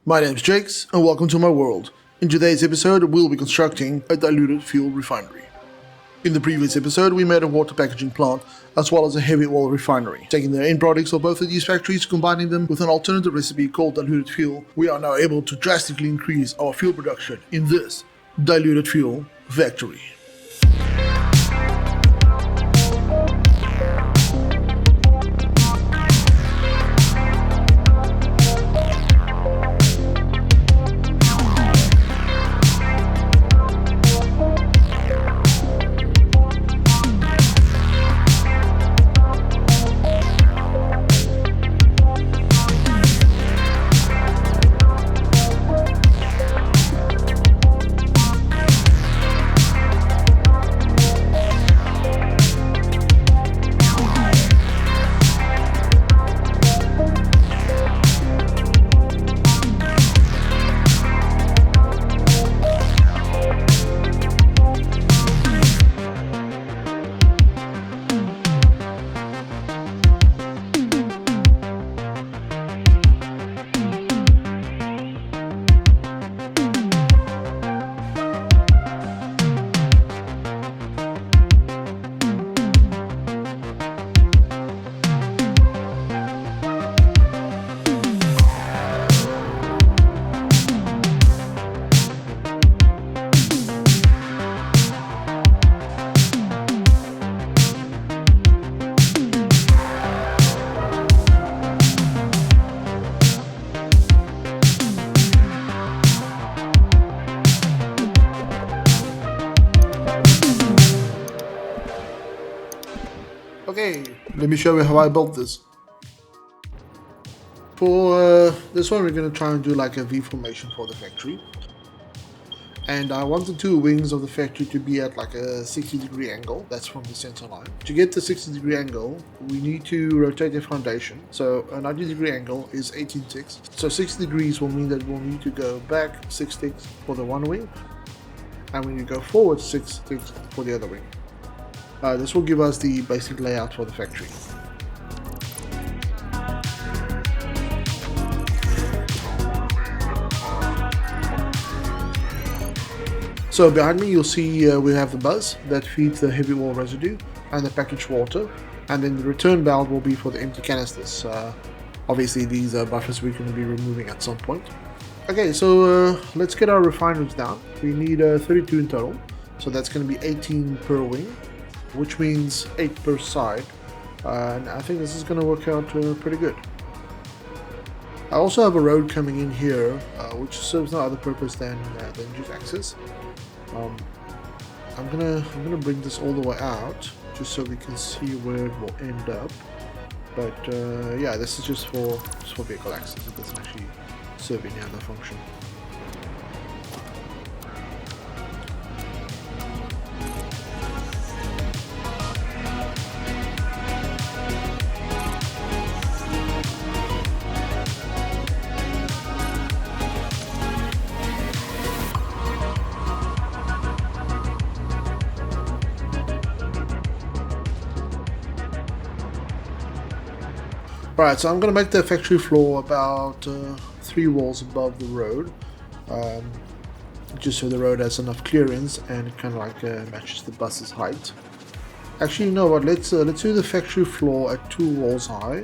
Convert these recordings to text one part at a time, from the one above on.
My name's Jakes, and welcome to my world. In today's episode, we'll be constructing a diluted fuel refinery. In the previous episode, we made a water packaging plant, as well as a heavy oil refinery. Taking the end products of both of these factories, combining them with an alternative recipe called diluted fuel, we are now able to drastically increase our fuel production in this diluted fuel factory. Okay, let me show you how I built this. For this one, we're going to try and do like a V formation for the factory. And I want the two wings of the factory to be at like a 60-degree angle. That's from the center line. To get the 60-degree angle, we need to rotate the foundation. So a 90-degree angle is 18 ticks. So 60 degrees will mean that we'll need to go back 6 ticks for the one wing. And we need to go forward 6 ticks for the other wing. This will give us the basic layout for the factory. So behind me you'll see we have the buzz that feeds the heavy oil residue and the packaged water, and then the return valve will be for the empty canisters. Obviously these are buffers we're going to be removing at some point. Okay, so let's get our refineries down. We need 32 in total, so that's going to be 18 per wing, which means 8 per side, and I think this is going to work out pretty good. I also have a road coming in here, which serves no other purpose than just access. I'm gonna bring this all the way out, just so we can see where it will end up. But yeah, this is just for vehicle access. It doesn't actually serve any other function. Right, so I'm going to make the factory floor about 3 walls above the road, just so the road has enough clearance and it kind of like matches the bus's height. Actually, you know what? Let's do the factory floor at 2 walls high,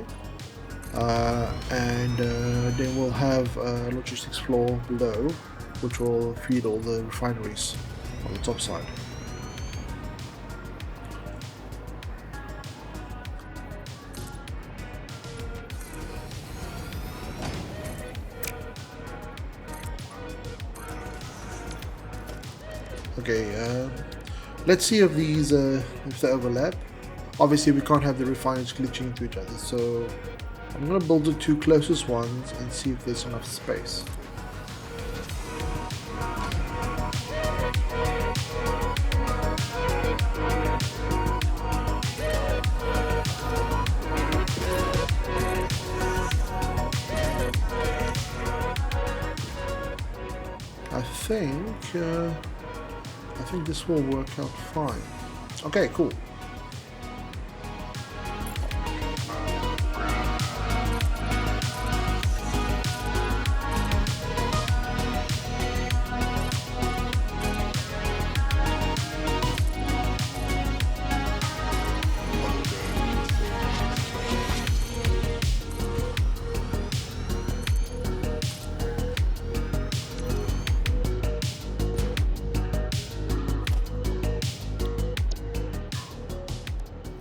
and then we'll have a logistics floor below, which will feed all the refineries on the top side. Okay, let's see if these if they overlap. Obviously we can't have the refineries glitching into each other, so I'm going to build the 2 closest ones and see if there's enough space. I think this will work out fine. Okay, cool.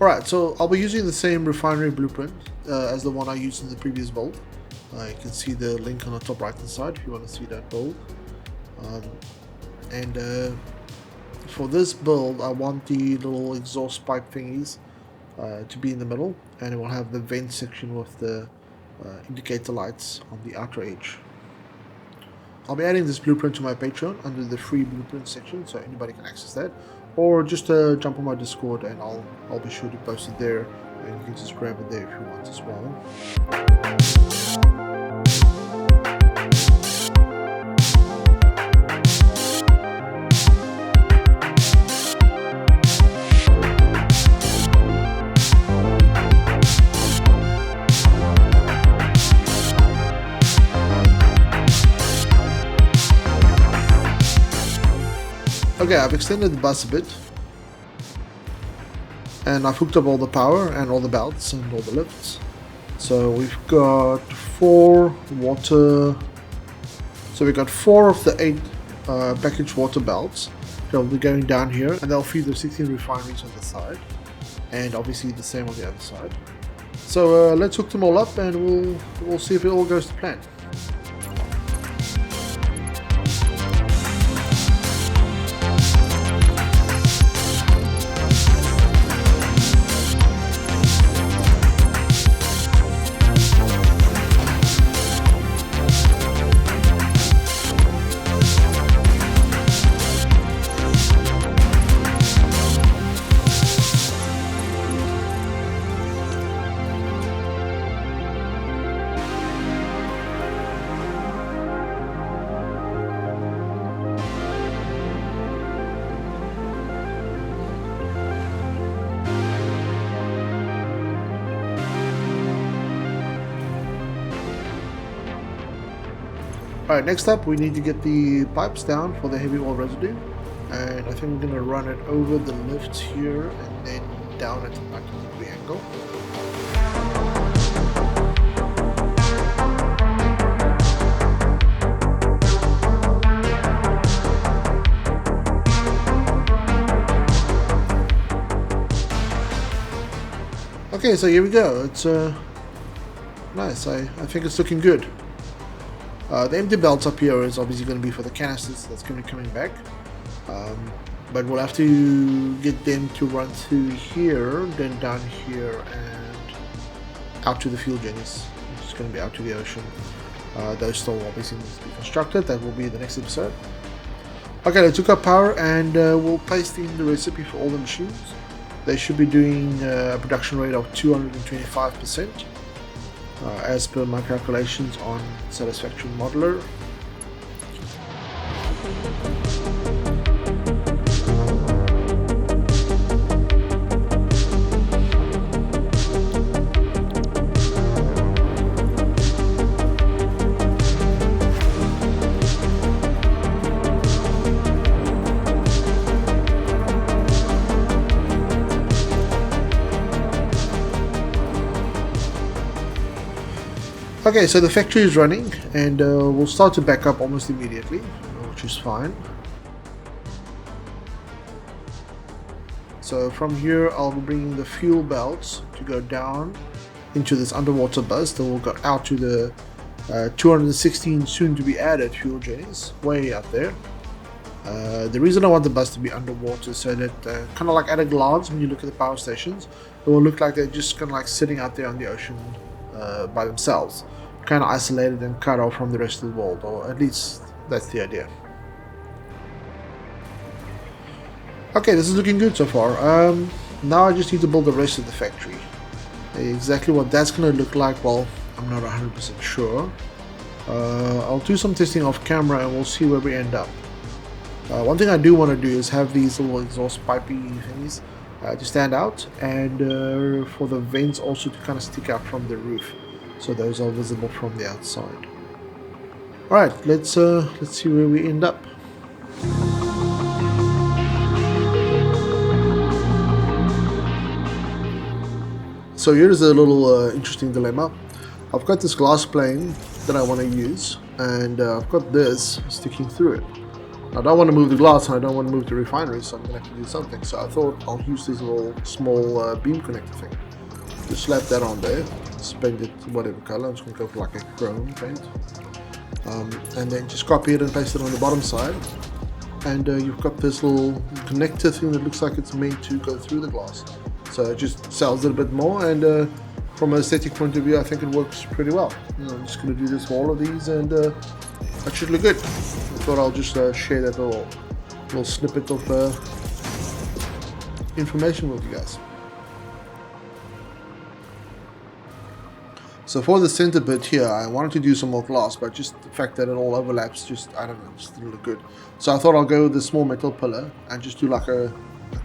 Alright, so I'll be using the same refinery blueprint as the one I used in the previous build. You can see the link on the top right hand side if you want to see that build. For this build, I want the little exhaust pipe thingies to be in the middle, and it will have the vent section with the indicator lights on the outer edge. I'll be adding this blueprint to my Patreon under the free blueprint section, so anybody can access that, or just jump on my Discord and I'll be sure to post it there, and you can just grab it there if you want as well. Okay, I've extended the bus a bit, and I've hooked up all the power and all the belts and all the lifts. So we've got 4 water, so we've got 4 of the 8 packaged water belts. They'll be going down here, and they'll feed the 16 refineries on the side, and obviously the same on the other side. So let's hook them all up, and we'll see if it all goes to plan. Alright, next up we need to get the pipes down for the heavy oil residue, and I think we're going to run it over the lifts here and then down at the 90-degree angle. Okay, so here we go. It's nice. I think it's looking good. The empty belts up here is obviously going to be for the canisters that's going to be coming back, but we'll have to get them to run through here, then down here and out to the fuel jennies, which is going to be out to the ocean. Those still obviously need to be constructed. That will be the next episode. Okay, let's hook up power, and we'll paste in the recipe for all the machines. They should be doing a production rate of 225%. As per my calculations on Satisfactory modeler. Okay, so the factory is running, and we'll start to back up almost immediately, which is fine. So from here I'll be bringing the fuel belts to go down into this underwater bus that will go out to the 216 soon to be added fuel jennies way out there. The reason I want the bus to be underwater so that kind of like at a glance when you look at the power stations, it will look like they're just kind of like sitting out there on the ocean by themselves, kind of isolated and cut off from the rest of the world, or at least that's the idea. Okay, this is looking good so far. Now I just need to build the rest of the factory. Exactly what that's going to look like, well, I'm not 100% sure. I'll do some testing off camera and we'll see where we end up. One thing I do want to do is have these little exhaust pipey things to stand out, and for the vents also to kind of stick out from the roof, so those are visible from the outside. Alright, let's see where we end up. So here's a little interesting dilemma. I've got this glass plane that I want to use, and I've got this sticking through it. I don't want to move the glass and I don't want to move the refineries, so I'm going to have to do something. So I thought I'll use this little small beam connector thing. Just slap that on there, paint it whatever color. I'm just going to go for like a chrome paint. And then just copy it and paste it on the bottom side. And you've got this little connector thing that looks like it's meant to go through the glass. So it just sells it a bit more, and from an aesthetic point of view, I think it works pretty well. I'm just going to do this for all of these, and that should look good. I thought I'll just share that little snippet of information with you guys. So for the center bit here, I wanted to do some more glass, but just the fact that it all overlaps, I don't know, just didn't look good. So I thought I'll go with the small metal pillar and just do like a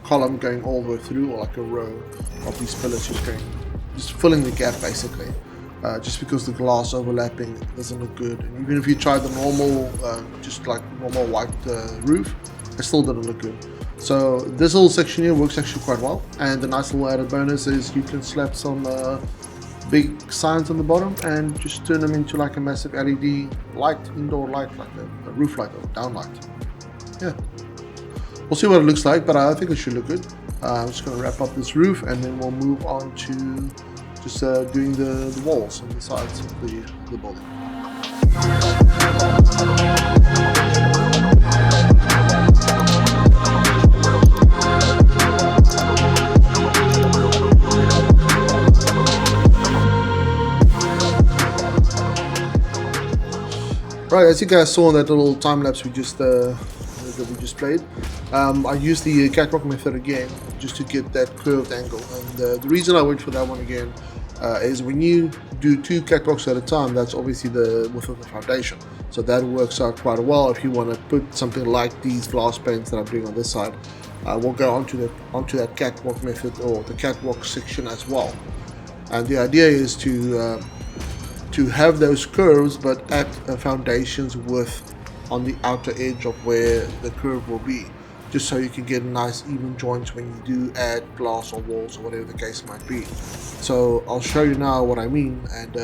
column going all the way through, or like a row of these pillars just filling the gap basically. Just because the glass overlapping doesn't look good, and even if you try the normal, just like normal white roof, it still didn't look good. So this little section here works actually quite well, and the nice little added bonus is you can slap some big signs on the bottom and just turn them into like a massive LED light, indoor light, like a roof light or down light. Yeah, we'll see what it looks like, but I think it should look good. I'm just going to wrap up this roof, and then we'll move on to just doing the walls and the sides of the building. Right, as you guys saw in that little time lapse we just played, I used the catwalk method again just to get that curved angle, and the reason I went for that one again is when you do 2 catwalks at a time, that's obviously the width of the foundation, so that works out quite well. If you want to put something like these glass panes that I'm doing on this side, we'll go onto that catwalk method or the catwalk section as well, and the idea is to have those curves but at a foundation's width on the outer edge of where the curve will be, just so you can get nice even joints when you do add glass or walls or whatever the case might be. So I'll show you now what I mean, and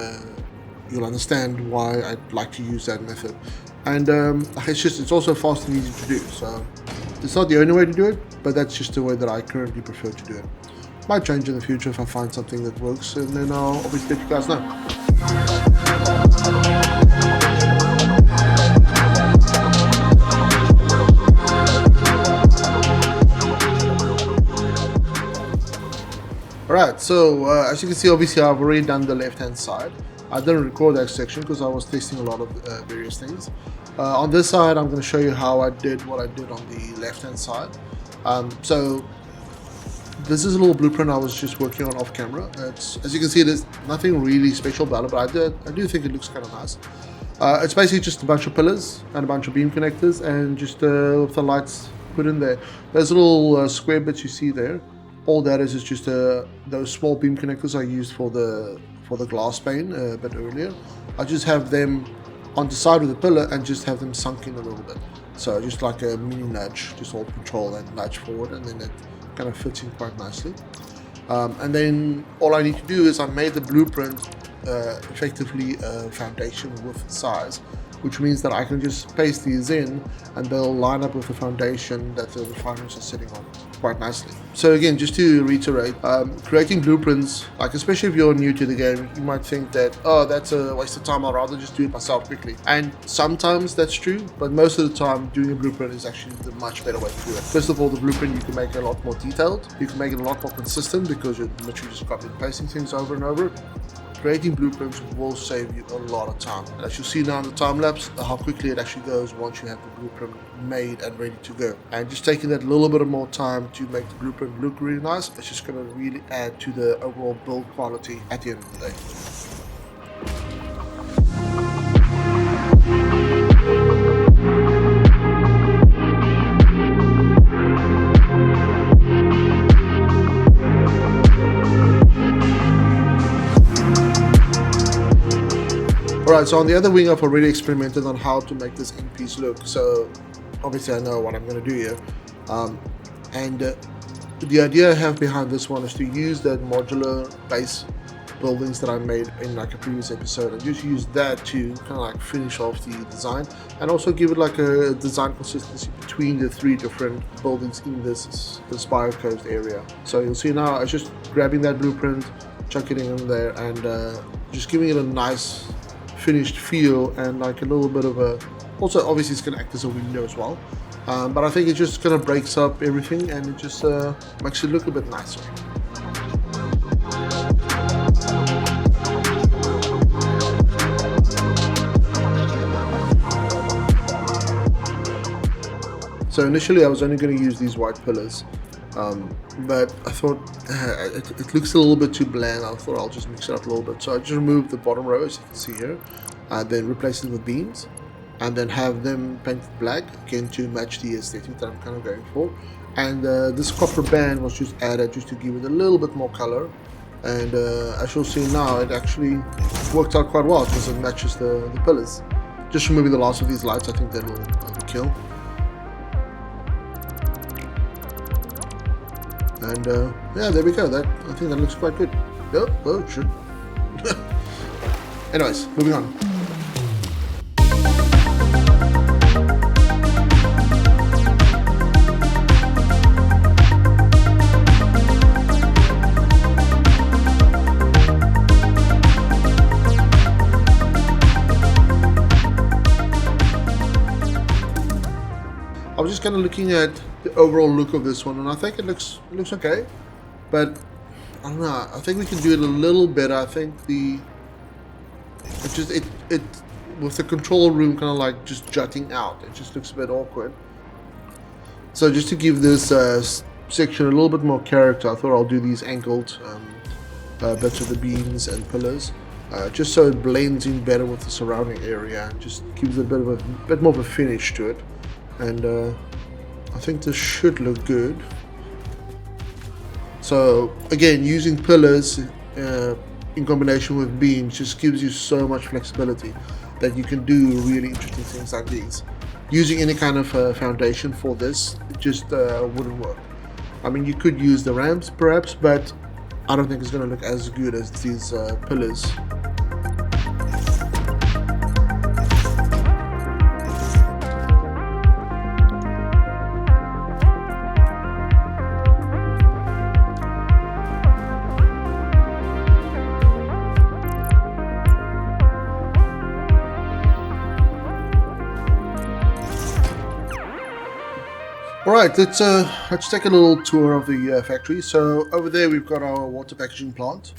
you'll understand why I like to use that method. And it's also fast and easy to do, so it's not the only way to do it, but that's just the way that I currently prefer to do it. Might change in the future if I find something that works, and then I'll obviously let you guys know. Alright, so as you can see, obviously I've already done the left hand side. I didn't record that section because I was testing a lot of various things. On this side, I'm going to show you how I did what I did on the left hand side. So this is a little blueprint I was just working on off camera. As you can see, there's nothing really special about it, but I do think it looks kind of nice. It's basically just a bunch of pillars and a bunch of beam connectors, and just with the lights put in there. There's little square bits you see there. All that is just those small beam connectors I used for the glass pane a bit earlier. I just have them on the side of the pillar and just have them sunk in a little bit. So just like a mini nudge, just hold control and nudge forward, and then it kind of fits in quite nicely. And then all I need to do is I made the blueprint effectively a foundation width size, which means that I can just paste these in and they'll line up with the foundation that the refineries are sitting on quite nicely. So again, just to reiterate, creating blueprints, like especially if you're new to the game, you might think that, oh, that's a waste of time, I'd rather just do it myself quickly. And sometimes that's true, but most of the time doing a blueprint is actually the much better way to do it. First of all, the blueprint, you can make it a lot more detailed, you can make it a lot more consistent because you're literally just copying and pasting things over and over. Creating blueprints will save you a lot of time. And as you'll see now in the time lapse, how quickly it actually goes once you have the blueprint made and ready to go. And just taking that little bit of more time to make the blueprint look really nice, it's just going to really add to the overall build quality at the end of the day. Alright, so on the other wing I've already experimented on how to make this end piece look, so obviously I know what I'm going to do here. The idea I have behind this one is to use that modular buildings that I made in like a previous episode, and just use that to kind of like finish off the design and also give it like a design consistency between the three different buildings in this Spire Coast area. So you'll see now I was just grabbing that blueprint, chucking it in there, and just giving it a nice finished feel and like a little bit of a, also obviously it's going to act as a window as well, but I think it just kind of breaks up everything and it just makes it look a bit nicer. So initially I was only going to use these white pillars, but I thought it looks a little bit too bland. I thought I'll just mix it up a little bit. So I just removed the bottom row, as you can see here, then replace it with beams, and then have them painted black, again to match the aesthetic that I'm kind of going for. And this copper band was just added just to give it a little bit more color. And as you'll see now, it actually worked out quite well because it matches the pillars. Just removing the last of these lights, I think that will kill. And yeah, there we go. I think that looks quite good. Yep, well, it should. Anyways, moving on. I was just kind of looking at the overall look of this one, and I think it looks okay, but I don't know. I think we can do it a little better. I think it with the control room kind of like just jutting out, it just looks a bit awkward. So just to give this section a little bit more character, I thought I'll do these angled bits of the beams and pillars, just so it blends in better with the surrounding area and just gives a bit more of a finish to it. And I think this should look good. So again, using pillars in combination with beams just gives you so much flexibility that you can do really interesting things like these. Using any kind of foundation for this, it just wouldn't work. I mean, you could use the ramps perhaps, but I don't think it's going to look as good as these pillars. Alright, let's take a little tour of the factory. So over there we've got our water packaging plant,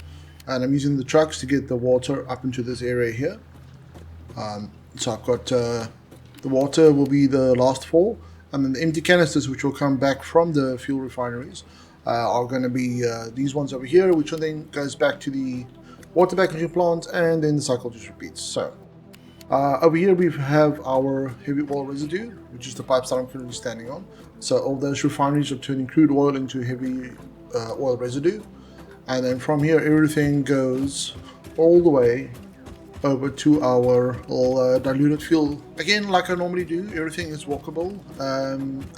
and I'm using the trucks to get the water up into this area here. So I've got the water will be the last four, and then the empty canisters which will come back from the fuel refineries are going to be these ones over here, which then goes back to the water packaging plant, and then the cycle just repeats. So over here we have our heavy oil residue, which is the pipes that I'm currently standing on. So all those refineries are turning crude oil into heavy oil residue, and then from here everything goes all the way over to our little diluted fuel. Again, like I normally do, everything is walkable.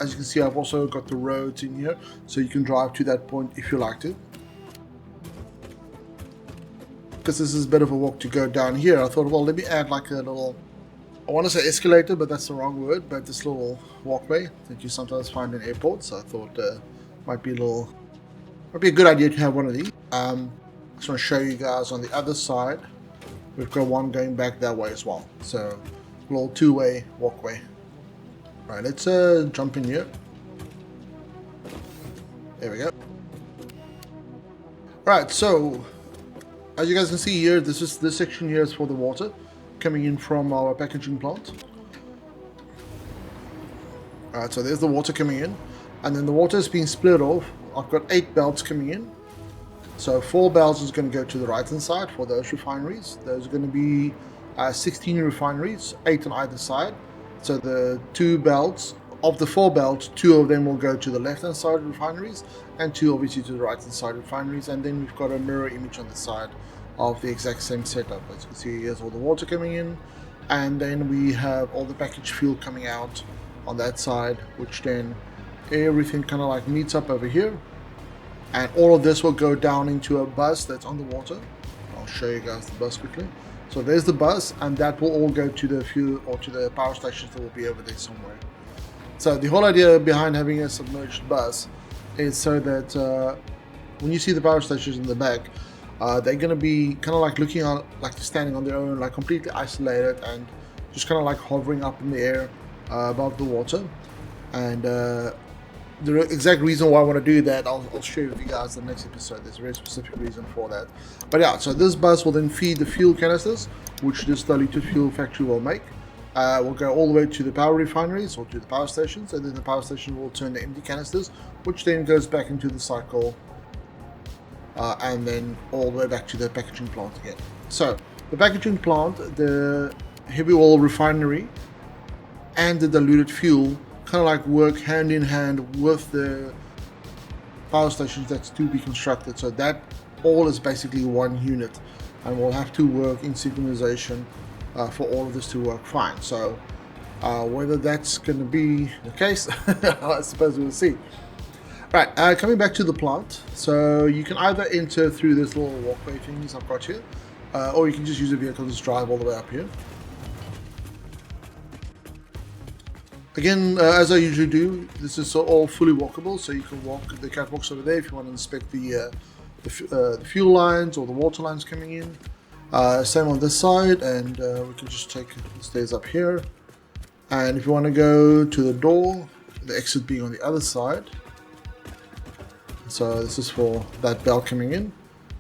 As you can see, I've also got the roads in here, so you can drive to that point if you like to. Because this is a bit of a walk to go down here, I thought, well, let me add like a little, I want to say escalator, but that's the wrong word, but this little walkway that you sometimes find in airports. So I thought might be a good idea to have one of these. I just want to show you guys on the other side, we've got one going back that way as well. So a little two-way walkway. Right, let's jump in here. There we go. Right, so as you guys can see here, this section here is for the water coming in from our packaging plant. Alright, so there's the water coming in, and then the water is being split off. I've got 8 belts coming in. So 4 belts is going to go to the right hand side for those refineries. Those are going to be 16 refineries, 8 on either side. So the 2 belts, of the 4 belts, 2 of them will go to the left hand side refineries, and 2 obviously to the right hand side refineries. And then we've got a mirror image on the side of the exact same setup. As you can see, here's all the water coming in, and then we have all the packaged fuel coming out on that side, which then everything kind of like meets up over here, and all of this will go down into a bus that's on the water. I'll I'll show you guys the bus quickly. So there's the bus, and that will all go to the fuel or to the power stations that will be over there somewhere. So the whole idea behind having a submerged bus is so that when you see the power stations in the back, they're going to be kind of like looking on, like standing on their own, like completely isolated and just kind of like hovering up in the air above the water. And the exact reason why I want to do that, I'll share with you guys in the next episode. There's a very specific reason for that. But yeah, so this bus will then feed the fuel canisters, which this diluted fuel factory will make. We'll go all the way to the power refineries or to the power stations, and then the power station will turn the empty canisters, which then goes back into the cycle, and then all the way back to the packaging plant again. So the packaging plant, the heavy oil refinery, and the diluted fuel kind of like work hand in hand with the power stations that's to be constructed. So that all is basically one unit, and we'll have to work in synchronization for all of this to work fine. So whether that's going to be the case, I suppose we'll see. Right, coming back to the plant, so you can either enter through this little walkway things I've got here, or you can just use a vehicle to just drive all the way up here. Again, as I usually do, this is all fully walkable, so you can walk the catwalks over there if you want to inspect the fuel lines or the water lines coming in. Same on this side, and we can just take the stairs up here. And if you want to go to the door, the exit being on the other side. So this is for that belt coming in.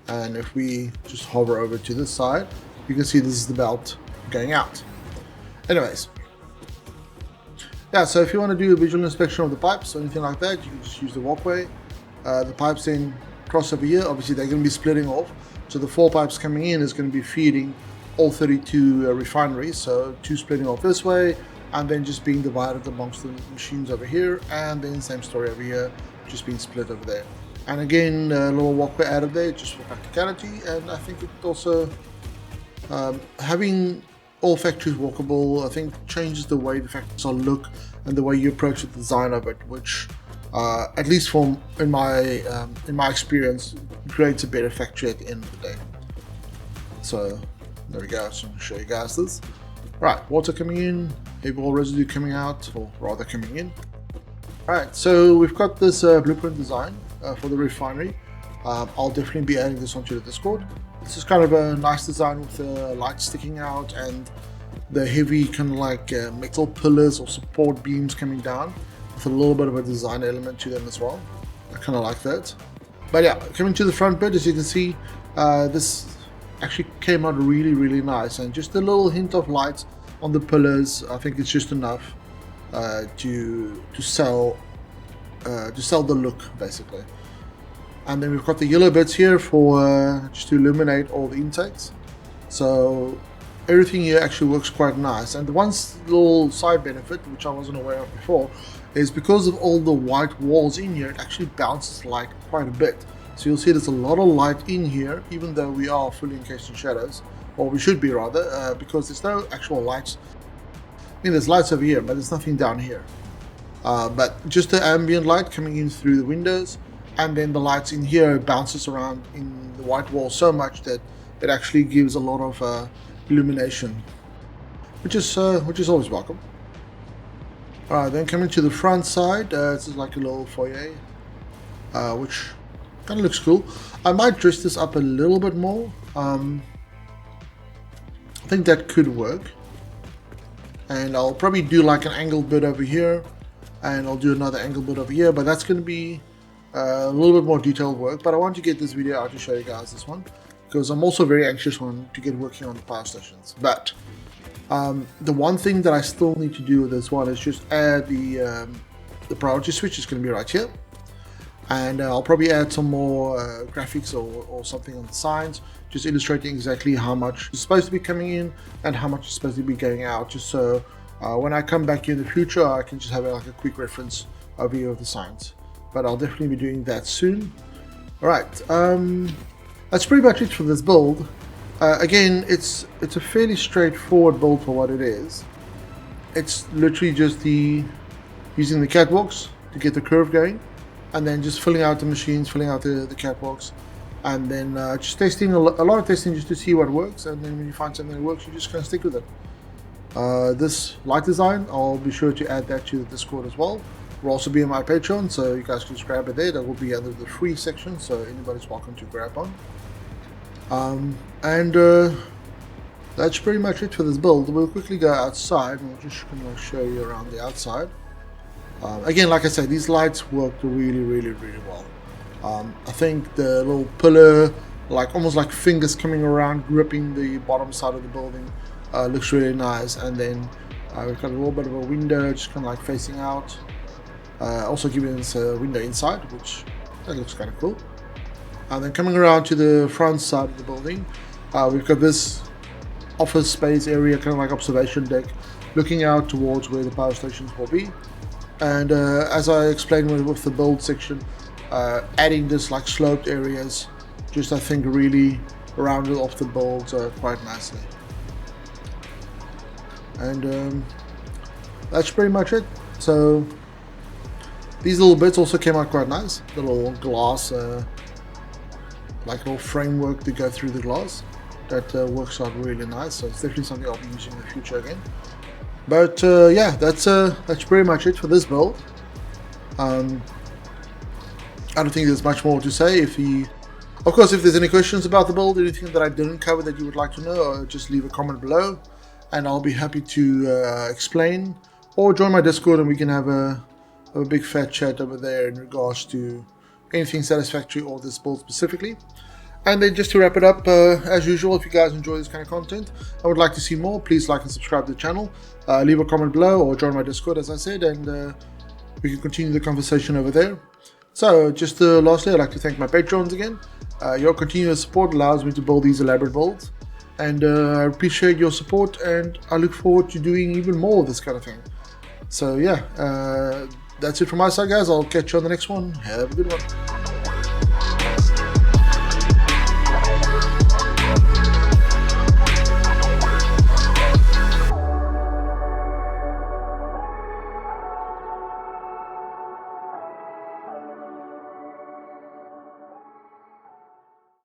And if we just hover over to this side, you can see this is the belt going out. Anyways. Yeah, so if you want to do a visual inspection of the pipes or anything like that, you can just use the walkway. The pipes then cross over here. Obviously, they're going to be splitting off. So the 4 pipes coming in is going to be feeding all 32 refineries. So 2 splitting off this way, and then just being divided amongst the machines over here. And then same story over here, just being split over there. And again, a little walkway added there just for practicality. And I think it also, having all factories walkable, I think changes the way the factories will look and the way you approach the design of it, which at least from in my experience, creates a better factory at the end of the day. So there we go. So I'm going to show you guys this. Right, water coming in, heavy oil residue coming out, or rather coming in. Alright, so we've got this blueprint design for the refinery. I'll definitely be adding this onto the Discord. This is kind of a nice design with the lights sticking out and the heavy kind of like metal pillars or support beams coming down with a little bit of a design element to them as well. I kind of like that. But yeah, coming to the front bit, as you can see, this actually came out really, really nice, and just a little hint of light on the pillars. I think it's just enough to sell the look, basically. And then we've got the yellow bits here for just to illuminate all the intakes. So everything here actually works quite nice. And the one little side benefit, which I wasn't aware of before, is because of all the white walls in here, it actually bounces light quite a bit. So you'll see there's a lot of light in here, even though we are fully encased in shadows, or we should be rather, because there's no actual lights. I mean, there's lights over here, but there's nothing down here. But just the ambient light coming in through the windows, and then the lights in here bounces around in the white wall so much that it actually gives a lot of illumination, which is always welcome. Alright, then coming to the front side, this is like a little foyer, which kind of looks cool. I might dress this up a little bit more. I think that could work. And I'll probably do like an angled bit over here, and I'll do another angled bit over here, but that's going to be a little bit more detailed work. But I want to get this video out to show you guys this one, because I'm also very anxious to get working on the power stations. But the one thing that I still need to do with this one is just add the priority switch. Is going to be right here, and I'll probably add some more graphics or something on the signs, just illustrating exactly how much is supposed to be coming in and how much is supposed to be going out, just so when I come back in the future I can just have like a quick reference overview of the signs. But I'll definitely be doing that soon. Alright, that's pretty much it for this build. Again, it's a fairly straightforward build for what it is. It's literally just using the catwalks to get the curve going, and then just filling out the machines, filling out the catwalks, and then just testing a lot of testing just to see what works, and then when you find something that works, you just kind of stick with it. This light design, I'll be sure to add that to the Discord as well. Will also be on my Patreon, so you guys can just grab it there. That will be under the free section, so anybody's welcome to grab on. That's pretty much it for this build. We'll quickly go outside and we'll just kind of show you around the outside. Again, like I said, these lights worked really well. I think the little pillar, like almost like fingers coming around gripping the bottom side of the building, looks really nice. And then we've got a little bit of a window just kind of like facing out, also giving us a window inside, which that looks kind of cool. And then coming around to the front side of the building, we've got this office space area, kind of like observation deck, looking out towards where the power stations will be. And as I explained with the build section, adding this like sloped areas, just I think really rounded off the build quite nicely. And that's pretty much it. So these little bits also came out quite nice. The little glass, like little framework to go through the glass. That works out really nice. So it's definitely something I'll be using in the future again. But yeah, that's pretty much it for this build. I don't think there's much more to say. Of course, if there's any questions about the build, anything that I didn't cover that you would like to know, just leave a comment below, and I'll be happy to explain. Or join my Discord and we can have a big fat chat over there in regards to anything Satisfactory or this build specifically. And then just to wrap it up, as usual, if you guys enjoy this kind of content, I would like to see more, please like and subscribe to the channel. Leave a comment below or join my Discord, as I said, and we can continue the conversation over there. So just lastly, I'd like to thank my patrons again. Your continuous support allows me to build these elaborate builds, and I appreciate your support, and I look forward to doing even more of this kind of thing. So yeah, that's it from my side, guys. I'll catch you on the next one. Have a good one.